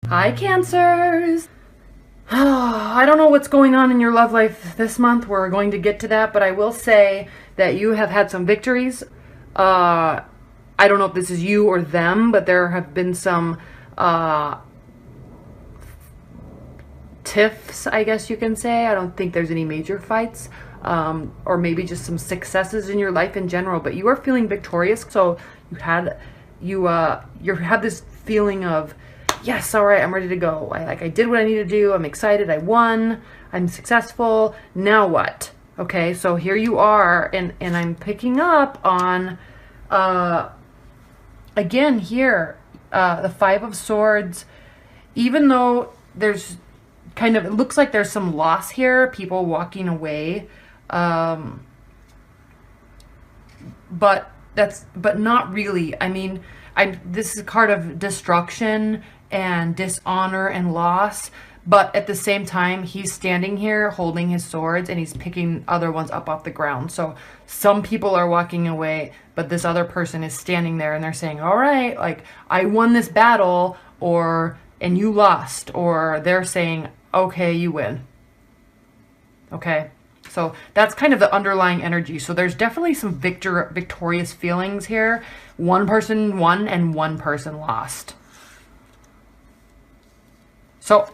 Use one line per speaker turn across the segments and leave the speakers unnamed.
Hi, Cancers. I don't know what's going on in your love life this month. We're going to get to that, but I will say that you have had some victories. I don't know if this is you or them, but there have been some tiffs, I guess you can say. I don't think there's any major fights, or maybe just some successes in your life in general. But you are feeling victorious. So you have this feeling of, yes, all right, I'm ready to go. I did what I need to do. I'm excited. I won. I'm successful. Now what? Okay, so here you are, and I'm picking up on, again here, the Five of Swords. Even though there's it looks like there's some loss here, people walking away, but not really. I mean, this is a card of destruction and dishonor and loss, but at the same time, he's standing here holding his swords and he's picking other ones up off the ground. So some people are walking away, but this other person is standing there and they're saying, all right, like, I won this battle, and you lost, or they're saying, okay, you win. Okay. So that's kind of the underlying energy. So there's definitely some victorious feelings here. One person won and one person lost. So,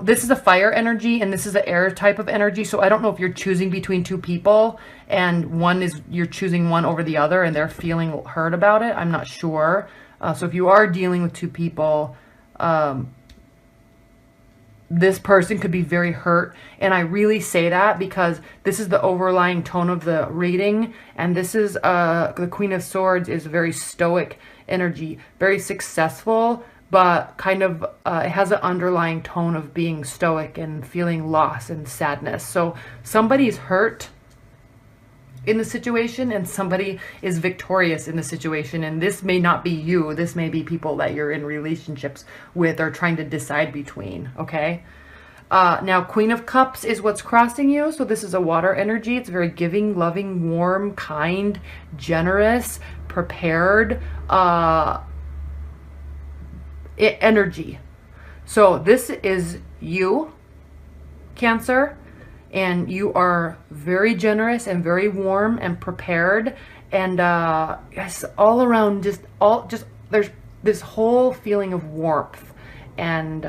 this is a fire energy and this is an air type of energy. So I don't know if you're choosing between two people and you're choosing one over the other and they're feeling hurt about it. I'm not sure. So if you are dealing with two people, this person could be very hurt. And I really say that because this is the overlying tone of the reading. And this is, the Queen of Swords is very stoic energy, very successful, but kind of, it has an underlying tone of being stoic and feeling loss and sadness. So somebody's hurt in the situation and somebody is victorious in the situation. And this may not be you. This may be people that you're in relationships with or trying to decide between. Okay. Now, Queen of Cups is what's crossing you. So this is a water energy. It's very giving, loving, warm, kind, generous, prepared, energy. So this is you, Cancer, and you are very generous and very warm and prepared, and yes, all around, there's this whole feeling of warmth and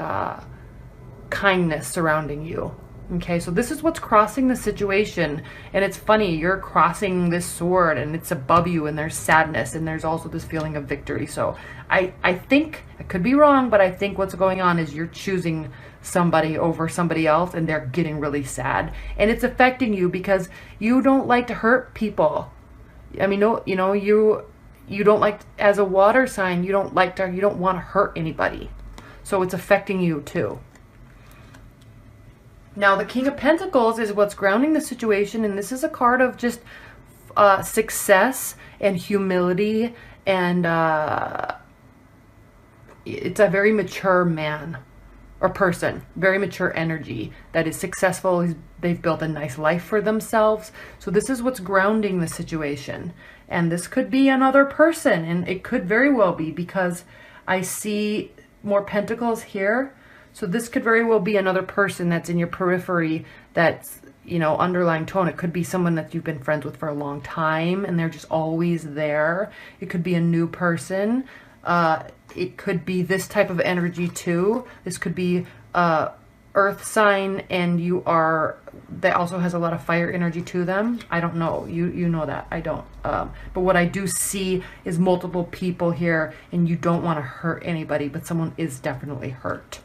kindness surrounding you. Okay, so this is what's crossing the situation. And it's funny, you're crossing this sword and it's above you and there's sadness and there's also this feeling of victory. So I think, I could be wrong, but I think what's going on is you're choosing somebody over somebody else and they're getting really sad. And it's affecting you because you don't like to hurt people. I mean, no, you don't like, as a water sign, you don't want to hurt anybody. So it's affecting you too. Now, the King of Pentacles is what's grounding the situation, and this is a card of just success and humility, and it's a very mature man or person, very mature energy that is successful. They've built a nice life for themselves. So this is what's grounding the situation, and this could be another person, and it could very well be because I see more pentacles here. So this could very well be another person that's in your periphery that's, underlying tone. It could be someone that you've been friends with for a long time and they're just always there. It could be a new person. It could be this type of energy too. This could be earth sign and that also has a lot of fire energy to them. I don't know. You know that. I don't. But what I do see is multiple people here and you don't want to hurt anybody, but someone is definitely hurt.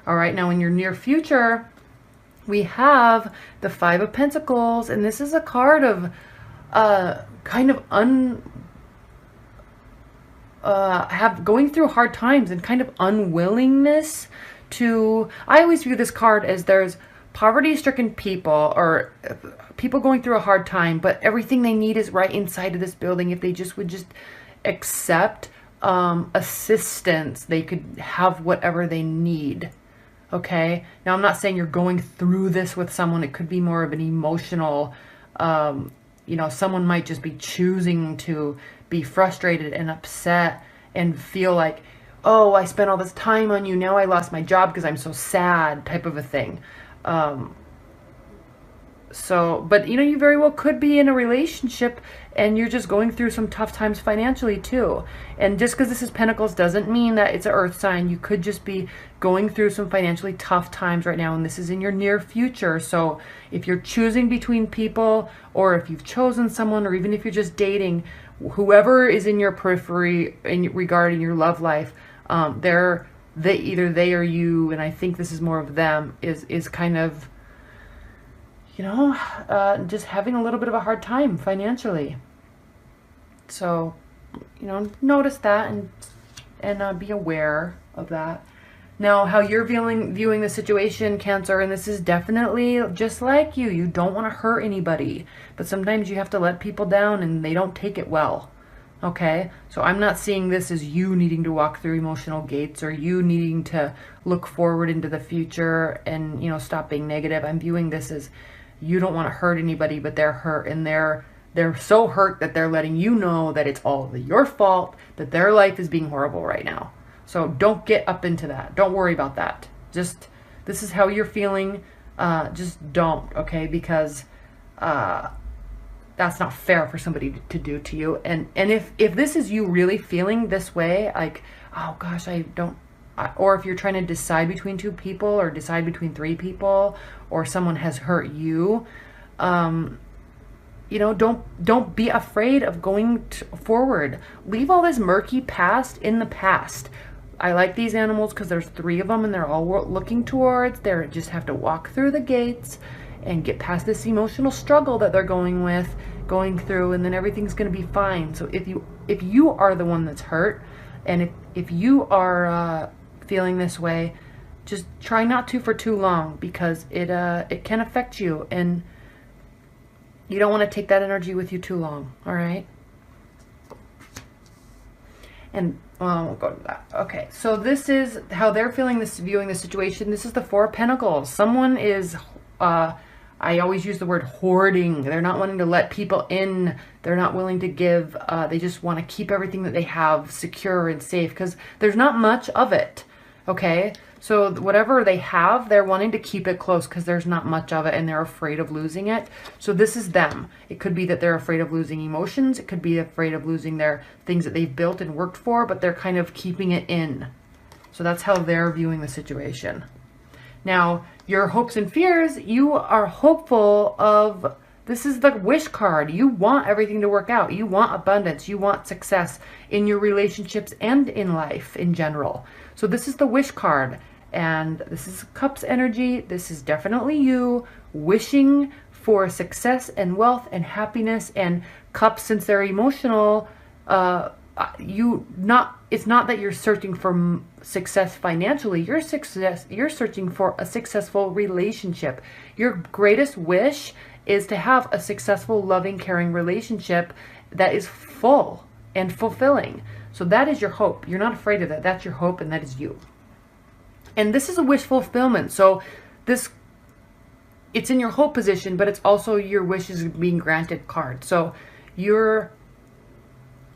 All right, now in your near future, we have the Five of Pentacles, and this is a card of going through hard times and kind of unwillingness to. I always view this card as there's poverty-stricken people or people going through a hard time, but everything they need is right inside of this building. If they would just accept assistance, they could have whatever they need. Okay, now I'm not saying you're going through this with someone. It could be more of an emotional, someone might just be choosing to be frustrated and upset and feel like, oh, I spent all this time on you, now I lost my job because I'm so sad, type of a thing. So, but you know, you very well could be in a relationship and you're just going through some tough times financially too. And just because this is Pentacles doesn't mean that it's an earth sign. You could just be going through some financially tough times right now, and this is in your near future. So if you're choosing between people, or if you've chosen someone, or even if you're just dating, whoever is in your periphery regarding your love life, either they or you, and I think this is more of them, is kind of, you know, just having a little bit of a hard time financially. So, you know, notice that and be aware of that. Now, how you're viewing the situation, Cancer, and this is definitely just like you. You don't want to hurt anybody, but sometimes you have to let people down and they don't take it well. Okay? So I'm not seeing this as you needing to walk through emotional gates or you needing to look forward into the future and, you know, stop being negative. I'm viewing this as you don't want to hurt anybody, but they're hurt, and they're so hurt that they're letting you know that it's all your fault, that their life is being horrible right now. So don't get up into that. Don't worry about that. Just, this is how you're feeling. Just don't, okay? Because that's not fair for somebody to do to you. And if this is you really feeling this way, like, oh gosh, or if you're trying to decide between two people or decide between three people, or someone has hurt you, you know, don't be afraid of going forward. Leave all this murky past in the past. I like these animals because there's 3 of them and they're all looking towards. They just have to walk through the gates and get past this emotional struggle that they're going through, and then everything's going to be fine. So if you are the one that's hurt, and if you are feeling this way, just try not to for too long, because it can affect you, and you don't want to take that energy with you too long. All right. And we'll go to that. Okay, so this is how they're viewing the situation. This is the 4 of Pentacles. Someone is, I always use the word hoarding. They're not wanting to let people in. They're not willing to give. They just want to keep everything that they have secure and safe, because there's not much of it. Okay, so whatever they have, they're wanting to keep it close because there's not much of it and they're afraid of losing it. So this is them. It could be that they're afraid of losing emotions. It could be afraid of losing their things that they've built and worked for, but they're kind of keeping it in. So that's how they're viewing the situation. Now, your hopes and fears, you are hopeful of, this is the wish card. You want everything to work out. You want abundance. You want success in your relationships and in life in general. So this is the wish card, and this is Cups energy. This is definitely you wishing for success and wealth and happiness. And Cups, since they're emotional, it's not that you're searching for success financially. You're searching for a successful relationship. Your greatest wish is to have a successful, loving, caring relationship that is full and fulfilling. So that is your hope. You're not afraid of that. That's your hope, and that is you. And this is a wish fulfillment. So it's in your hope position, but it's also your wishes being granted card. So you're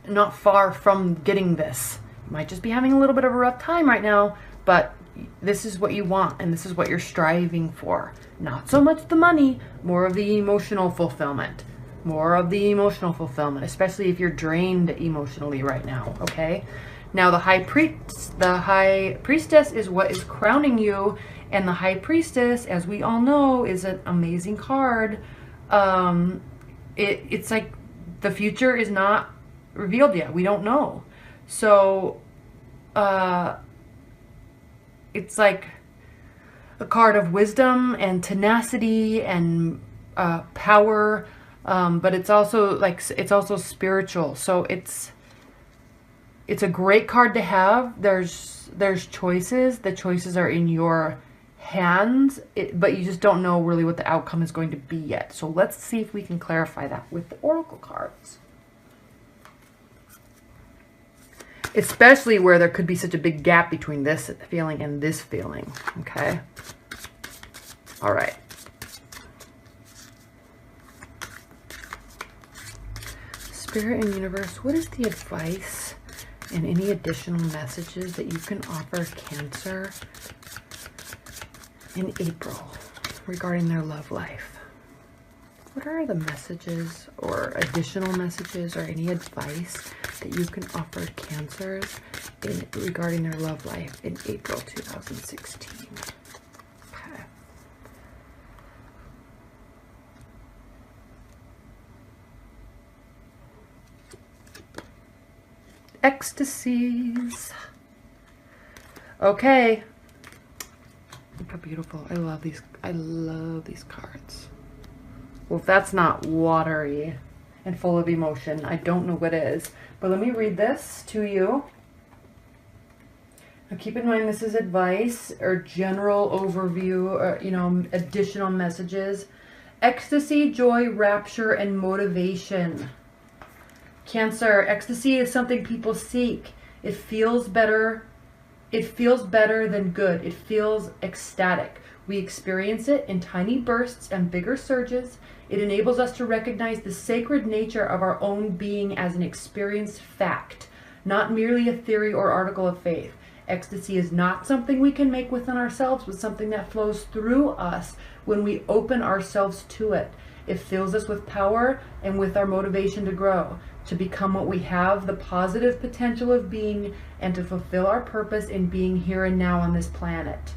not far from getting this. You might just be having a little bit of a rough time right now, but this is what you want, and this is what you're striving for. Not so much the money, more of the emotional fulfillment. More of the emotional fulfillment, especially if you're drained emotionally right now, okay? Now the High Priestess is what is crowning you, and the High Priestess, as we all know, is an amazing card. It's like the future is not revealed yet. We don't know. So it's like a card of wisdom and tenacity and power, but it's also it's also spiritual. So it's a great card to have. There's choices. The choices are in your hands, but you just don't know really what the outcome is going to be yet. So let's see if we can clarify that with the oracle cards. Especially where there could be such a big gap between this feeling and this feeling. Okay. All right. Spirit and universe, what is the advice And any additional messages that you can offer Cancer in April regarding their love life. What are the messages or additional messages or any advice that you can offer Cancers regarding their love life in April 2016? Okay. Ecstasies. Okay. Look how beautiful. I love these cards. Well, if that's not watery and full of emotion, I don't know what is. But let me read this to you. Now keep in mind this is advice or general overview or, you know, additional messages. Ecstasy, joy, rapture, and motivation. Cancer, ecstasy is something people seek. It feels better. It feels better than good. It feels ecstatic. We experience it in tiny bursts and bigger surges. It enables us to recognize the sacred nature of our own being as an experienced fact, not merely a theory or article of faith. Ecstasy is not something we can make within ourselves, but something that flows through us when we open ourselves to it. It fills us with power and with our motivation to grow, to become what we have the positive potential of being, and to fulfill our purpose in being here and now on this planet.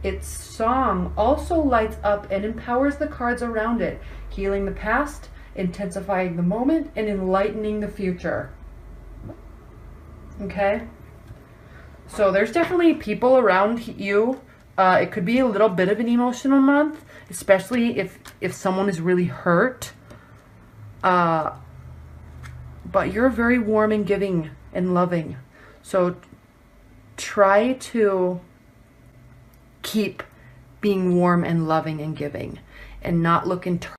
Its song also lights up and empowers the cards around it, healing the past, intensifying the moment, and enlightening the future. Okay? So there's definitely people around you. It could be a little bit of an emotional month, especially if someone is really hurt. But you're very warm and giving and loving. So try to keep being warm and loving and giving, and not look internally